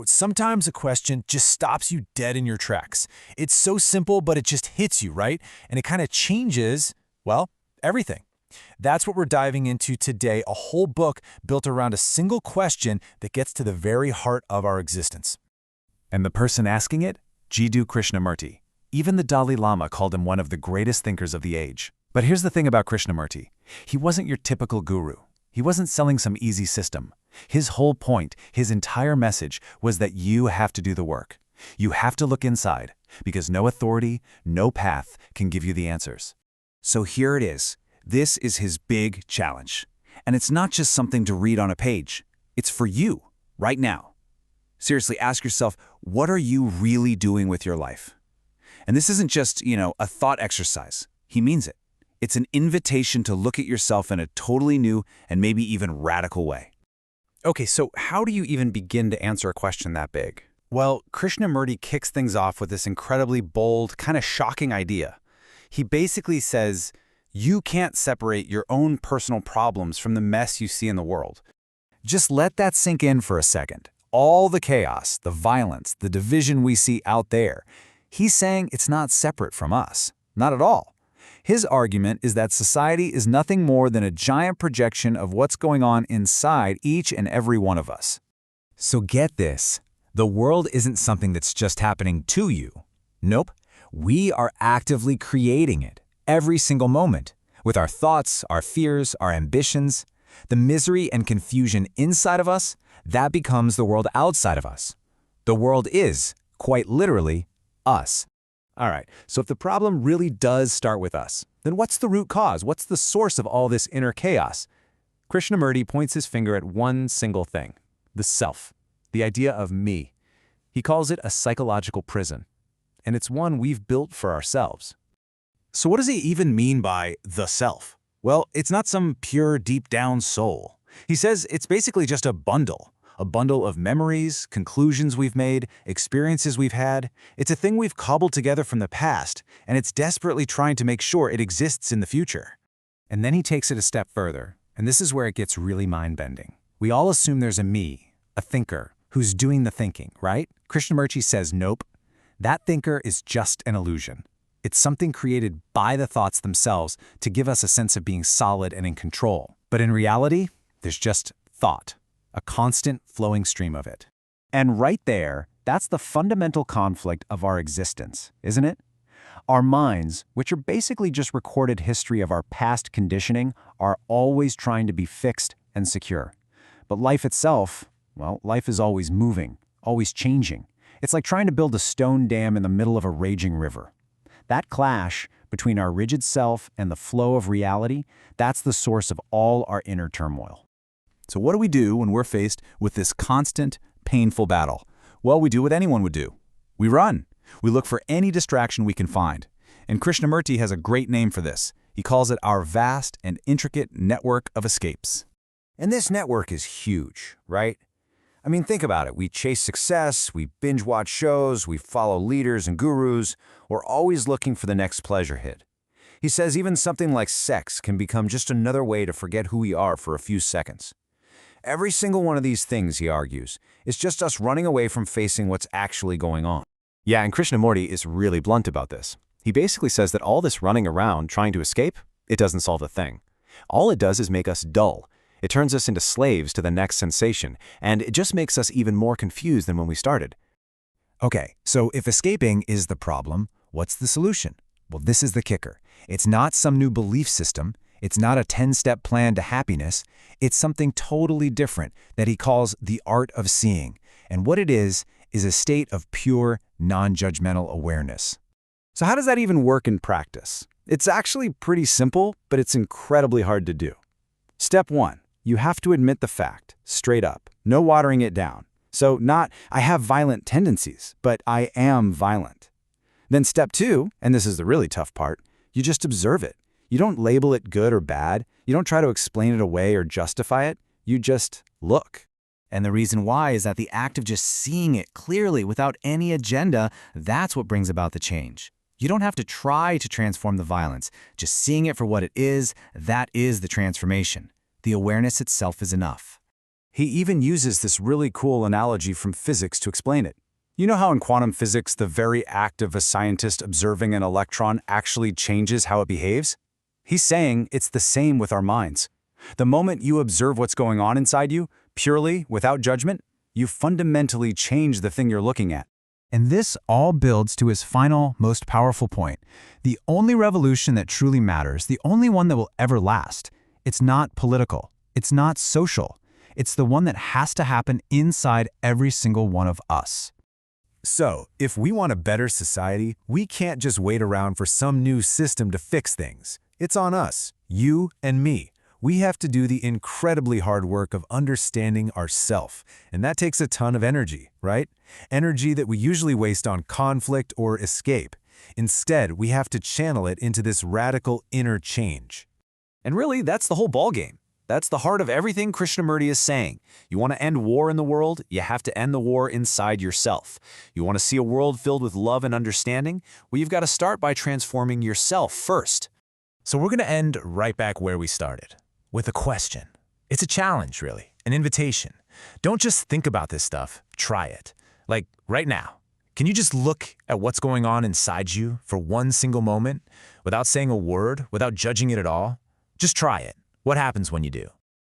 Sometimes a question just stops you dead in your tracks. It's so simple, but it just hits you, right? And it kind of changes, well, everything. That's what we're diving into today, a whole book built around a single question that gets to the very heart of our existence. And the person asking it? Jiddu Krishnamurti. Even the Dalai Lama called him one of the greatest thinkers of the age. But here's the thing about Krishnamurti. He wasn't your typical guru. He wasn't selling some easy system. His whole point, his entire message, was that you have to do the work. You have to look inside, because no authority, no path can give you the answers. So here it is. This is his big challenge. And it's not just something to read on a page. It's for you, right now. Seriously, ask yourself, what are you really doing with your life? And this isn't just, a thought exercise. He means it. It's an invitation to look at yourself in a totally new and maybe even radical way. Okay, so how do you even begin to answer a question that big? Well, Krishnamurti kicks things off with this incredibly bold, kind of shocking idea. He basically says, you can't separate your own personal problems from the mess you see in the world. Just let that sink in for a second. All the chaos, the violence, the division we see out there, he's saying it's not separate from us. Not at all. His argument is that society is nothing more than a giant projection of what's going on inside each and every one of us. So get this. The world isn't something that's just happening to you. Nope. We are actively creating it every single moment with our thoughts, our fears, our ambitions. The misery and confusion inside of us, that becomes the world outside of us. The world is, quite literally, us. All right, so if the problem really does start with us, then what's the root cause? What's the source of all this inner chaos? Krishnamurti points his finger at one single thing, the self, the idea of me. He calls it a psychological prison, and it's one we've built for ourselves. So what does he even mean by the self? Well, it's not some pure deep-down soul. He says it's basically just a bundle of memories, conclusions we've made, experiences we've had. It's a thing we've cobbled together from the past, and it's desperately trying to make sure it exists in the future. And then he takes it a step further, and this is where it gets really mind-bending. We all assume there's a me, a thinker, who's doing the thinking, right? Krishnamurti says nope. That thinker is just an illusion. It's something created by the thoughts themselves to give us a sense of being solid and in control. But in reality, there's just thought, a constant flowing stream of it. And right there, that's the fundamental conflict of our existence, isn't it? Our minds, which are basically just recorded history of our past conditioning, are always trying to be fixed and secure. But life itself, well, life is always moving, always changing. It's like trying to build a stone dam in the middle of a raging river. That clash between our rigid self and the flow of reality, that's the source of all our inner turmoil. So what do we do when we're faced with this constant, painful battle? Well, we do what anyone would do. We run. We look for any distraction we can find. And Krishnamurti has a great name for this. He calls it our vast and intricate network of escapes. And this network is huge, right? I mean, think about it. We chase success, we binge-watch shows, we follow leaders and gurus. We're always looking for the next pleasure hit. He says even something like sex can become just another way to forget who we are for a few seconds. Every single one of these things, he argues, is just us running away from facing what's actually going on. Yeah, and Krishnamurti is really blunt about this. He basically says that all this running around trying to escape, it doesn't solve a thing. All it does is make us dull. It turns us into slaves to the next sensation, and it just makes us even more confused than when we started. Okay, so if escaping is the problem, what's the solution? Well, this is the kicker. It's not some new belief system. It's not a 10-step plan to happiness. It's something totally different that he calls the art of seeing. And what it is a state of pure, non-judgmental awareness. So how does that even work in practice? It's actually pretty simple, but it's incredibly hard to do. Step 1. You have to admit the fact, straight up, no watering it down. So not, I have violent tendencies, but I am violent. Then step 2, and this is the really tough part, you just observe it. You don't label it good or bad. You don't try to explain it away or justify it. You just look. And the reason why is that the act of just seeing it clearly without any agenda, that's what brings about the change. You don't have to try to transform the violence. Just seeing it for what it is, that is the transformation. The awareness itself is enough. He even uses this really cool analogy from physics to explain it. You know how in quantum physics, the very act of a scientist observing an electron actually changes how it behaves? He's saying it's the same with our minds. The moment you observe what's going on inside you, purely, without judgment, you fundamentally change the thing you're looking at. And this all builds to his final, most powerful point. The only revolution that truly matters, the only one that will ever last, it's not political, it's not social, it's the one that has to happen inside every single one of us. So, if we want a better society, we can't just wait around for some new system to fix things. It's on us, you and me. We have to do the incredibly hard work of understanding ourself, and that takes a ton of energy, right? Energy that we usually waste on conflict or escape. Instead, we have to channel it into this radical inner change. And really, that's the whole ballgame. That's the heart of everything Krishnamurti is saying. You want to end war in the world, you have to end the war inside yourself. You want to see a world filled with love and understanding? Well, you've got to start by transforming yourself first. So we're going to end right back where we started, with a question. It's a challenge, really, an invitation. Don't just think about this stuff, try it. Like, right now. Can you just look at what's going on inside you for one single moment, without saying a word, without judging it at all? Just try it. What happens when you do?